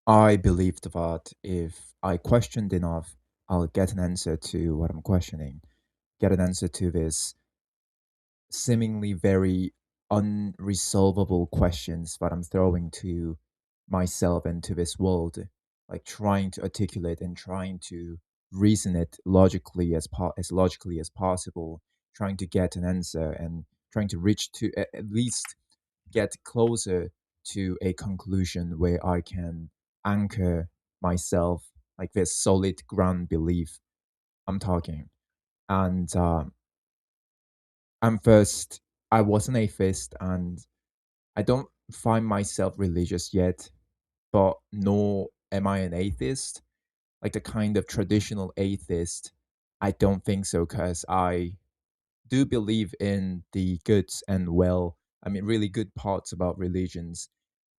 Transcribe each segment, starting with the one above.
I believed that if I questioned enough, I'll get an answer to what I'm questioning, get an answer to this seemingly very unresolvable questions that I'm throwing to myself and to this world, like trying to articulate and trying to reason it logically as logically as possible, trying to get an answer and trying to reach to at least get closer to a conclusion where I can anchor myself like this solid ground belief I'm talking. And I'm first, I was an atheist and I don't find myself religious yet, but nor am I an atheist. Like the kind of traditional atheist, I don't think so because I do believe in the goods and I mean, really good parts about religions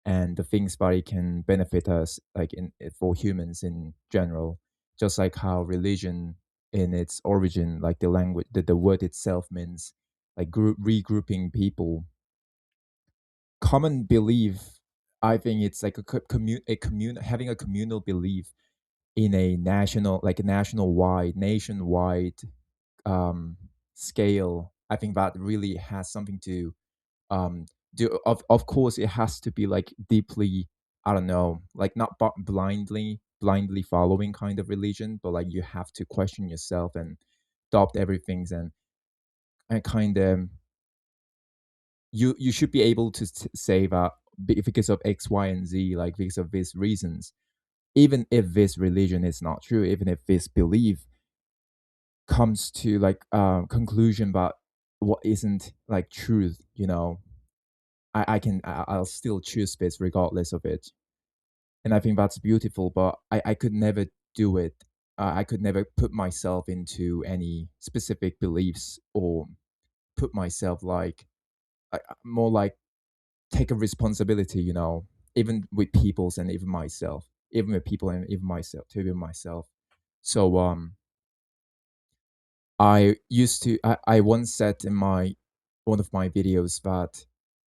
and the things that it can benefit us, like in for humans in general. Just like how religion, in its origin, like the language, the word itself means like regrouping people. Common belief, I think it's like having a communal belief in a national, like a nationwide um, scale. I think that really has something to um do. Of course it has to be like deeply, I don't know, like not blindly following kind of religion, but like you have to question yourself and adopt everything and kind of you should be able to say that because of X, Y, and Z, like because of these reasons, even if this religion is not true, even if this belief comes to like conclusion but what isn't like truth, I'll still choose this regardless of it. And I think that's beautiful, but I could never do it. I could never put myself into any specific beliefs or put myself like more like take a responsibility, even with people's and even myself, even with people and even myself, to even myself. So I once said in my one of my videos that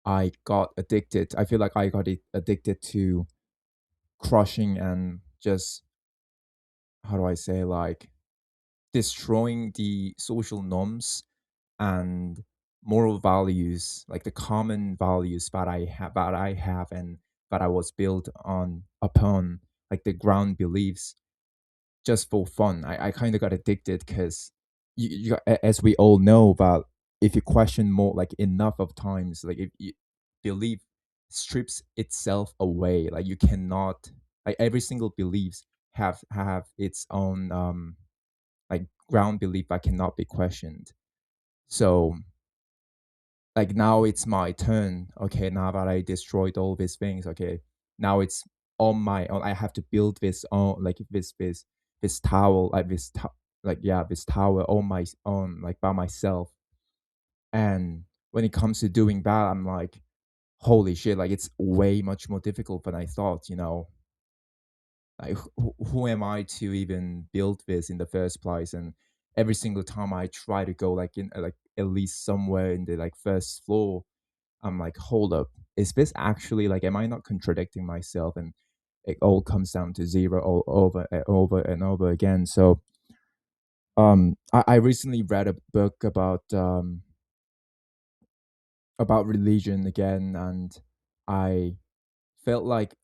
I got addicted. I feel like I got addicted to crushing and just, how do I say, like destroying the social norms and moral values, like the common values that I have and that I was built on upon, like the ground beliefs, just for fun. I kind of got addicted because as we all know, that if you question more, like enough of times, like if you belief strips itself away, like you cannot, like every single beliefs have its own like ground belief that cannot be questioned. So like now it's my turn. Okay, now that I destroyed all these things, okay, now it's on my own. I have to build this on, like this tower, like like yeah, this tower on my own, like by myself. And when it comes to doing that, I'm like, holy shit, like it's way much more difficult than I thought. Like who am I to even build this in the first place? And every single time I try to go like in like at least somewhere in the like first floor, I'm like, hold up, is this actually like, am I not contradicting myself? And it all comes down to zero all over and over and over again. So I recently read a book about religion again, and I felt like,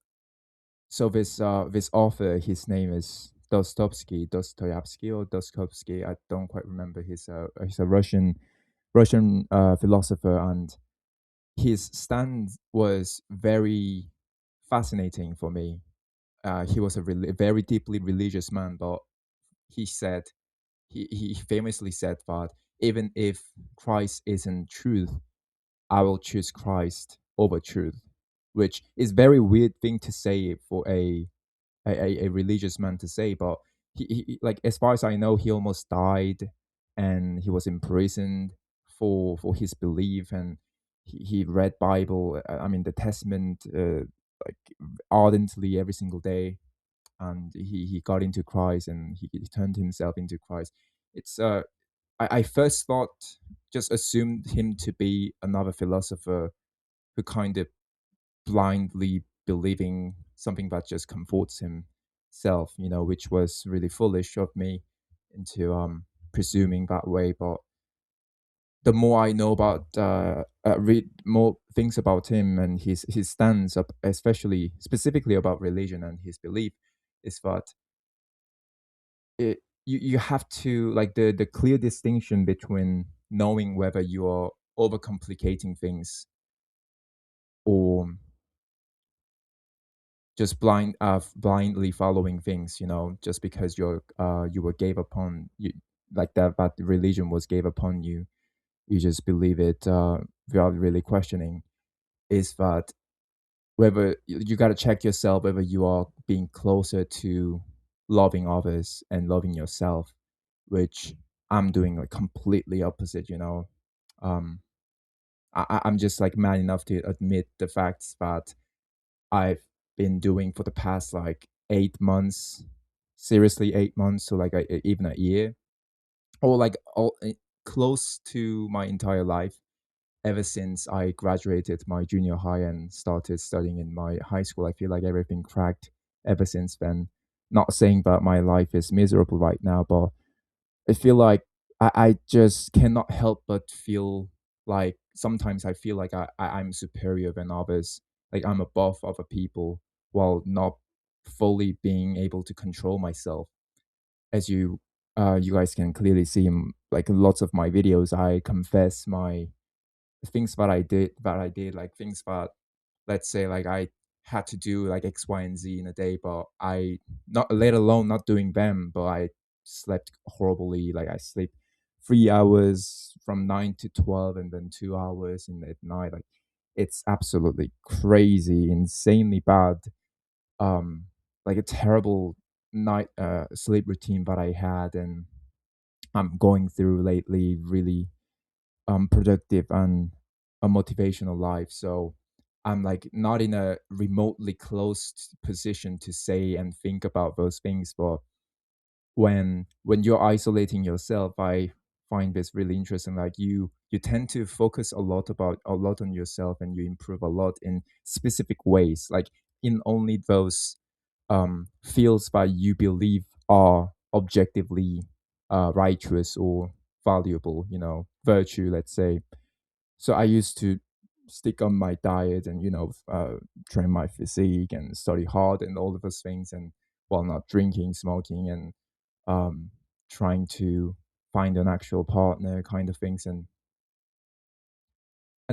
so this author, his name is Dostoevsky or Dostoevsky. I don't quite remember. He's a Russian philosopher, and his stand was very fascinating for me. He was a very deeply religious man, but he said he famously said that even if Christ isn't truth, I will choose Christ over truth, which is very weird thing to say for a religious man to say. But like as far as I know, he almost died, and he was imprisoned for his belief, and he read Bible, I mean the Testament, like ardently every single day, and he got into Christ, and he turned himself into Christ. It's I first thought, just assumed him to be another philosopher who kind of blindly believing something that just comforts himself, which was really foolish of me into presuming that way. But the more I know about read more things about him and his stance up, especially specifically about religion and his belief, is that you have to like the clear distinction between knowing whether you are overcomplicating things or just blindly following things, just because you were gave upon you, like that religion was gave upon you. You just believe it without really questioning. Is that whether you got to check yourself whether you are being closer to loving others and loving yourself, which I'm doing like completely opposite. um I'm just like man enough to admit the facts that I've been doing for the past like 8 months, seriously 8 months, so like even a year, or like close to my entire life, ever since I graduated my junior high and started studying in my high school. I feel like everything cracked ever since then. Not saying that my life is miserable right now, but I feel like I just cannot help but feel like sometimes I feel like I'm superior than others, like I'm above other people, while not fully being able to control myself. As you guys can clearly see in like lots of my videos, I confess my things that I did, like things that, let's say, like I had to do like X, Y, and Z in a day, but I not let alone not doing them, but I slept horribly. Like I sleep 3 hours from 9 to 12, and then 2 hours in at night. Like it's absolutely crazy, insanely bad. Um, like a terrible night sleep routine that I had, and I'm going through lately. Really productive and a motivational life. So I'm like not in a remotely closed position to say and think about those things. But when you're isolating yourself, I find this really interesting. Like you tend to focus a lot on yourself, and you improve a lot in specific ways, like in only those fields that you believe are objectively righteous or valuable, virtue, let's say. So I used to stick on my diet and train my physique and study hard and all of those things, and while not drinking, smoking, and um, trying to find an actual partner, kind of things. And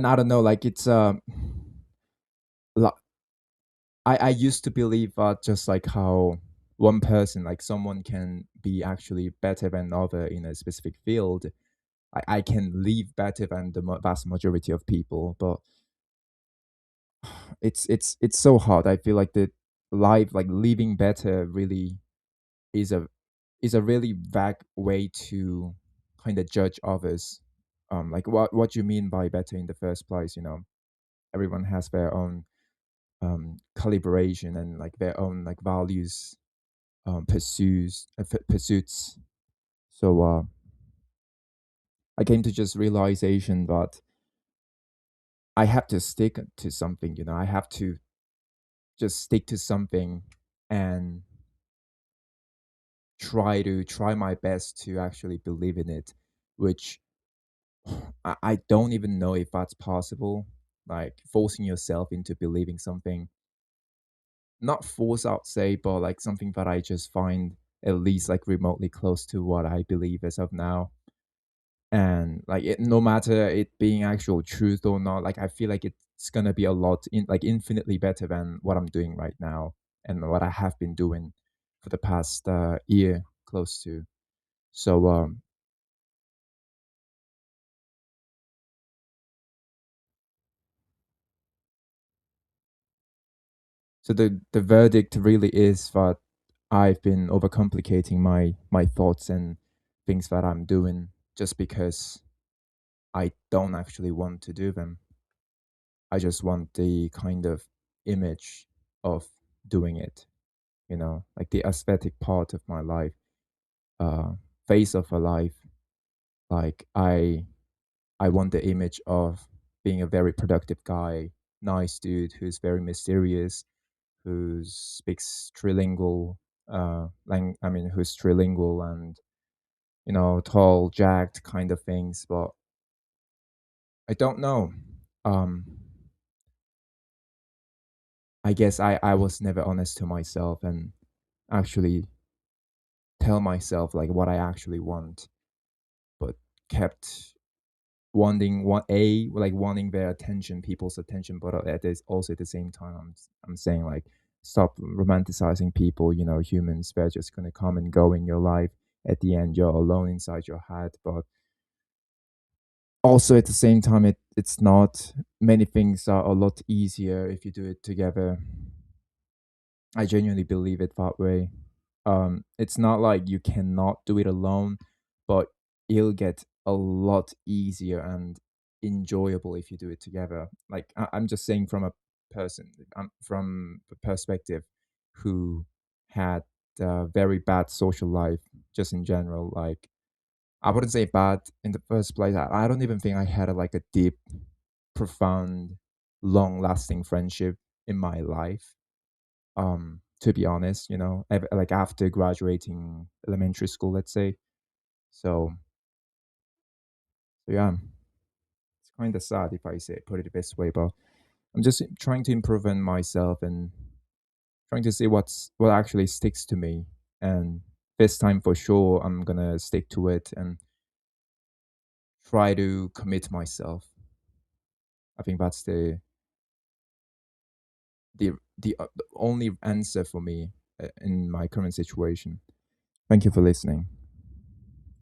I don't know, like it's lo- I used to believe that just like how one person, like someone can be actually better than another in a specific field, I can live better than the vast majority of people. But it's so hard. I feel like the life, like living better, really is a really vague way to kind of judge others. Like what you mean by better in the first place? Everyone has their own calibration and like their own like values, pursuits. So I came to just realization that I have to stick to something. I have to just stick to something and try my best to actually believe in it, which I don't even know if that's possible. Like forcing yourself into believing something, not force out say, but like something that I just find at least like remotely close to what I believe as of now. And like no matter it being actual truth or not, like I feel like it's gonna be a lot like infinitely better than what I'm doing right now and what I have been doing for the past year close to. So so the verdict really is that I've been overcomplicating my thoughts and things that I'm doing just because I don't actually want to do them. I just want the kind of image of doing it, like the aesthetic part of my life, uh, face of a life. Like I want the image of being a very productive guy, nice dude who's very mysterious, who speaks trilingual, who's trilingual and tall, jacked kind of things. But I don't know. Um, I guess I was never honest to myself and actually tell myself like what I actually want, but kept wanting their attention, people's attention, but also at the same time, I'm saying like stop romanticizing people. Humans, they're just gonna come and go in your life. At the end, you're alone inside your head. But also at the same time, it's not. Many things are a lot easier if you do it together. I genuinely believe it that way. It's not like you cannot do it alone, but it'll get a lot easier and enjoyable if you do it together. Like I'm just saying from a from the perspective who had a very bad social life, just in general. Like I wouldn't say bad in the first place. I don't even think I had like a deep, profound, long-lasting friendship in my life, to be honest, like after graduating elementary school, let's say. So yeah, it's kind of sad if I say put it this way, but I'm just trying to improve on myself and trying to see what actually sticks to me. And this time for sure I'm gonna stick to it and try to commit myself. I think that's the only answer for me in my current situation. Thank you for listening.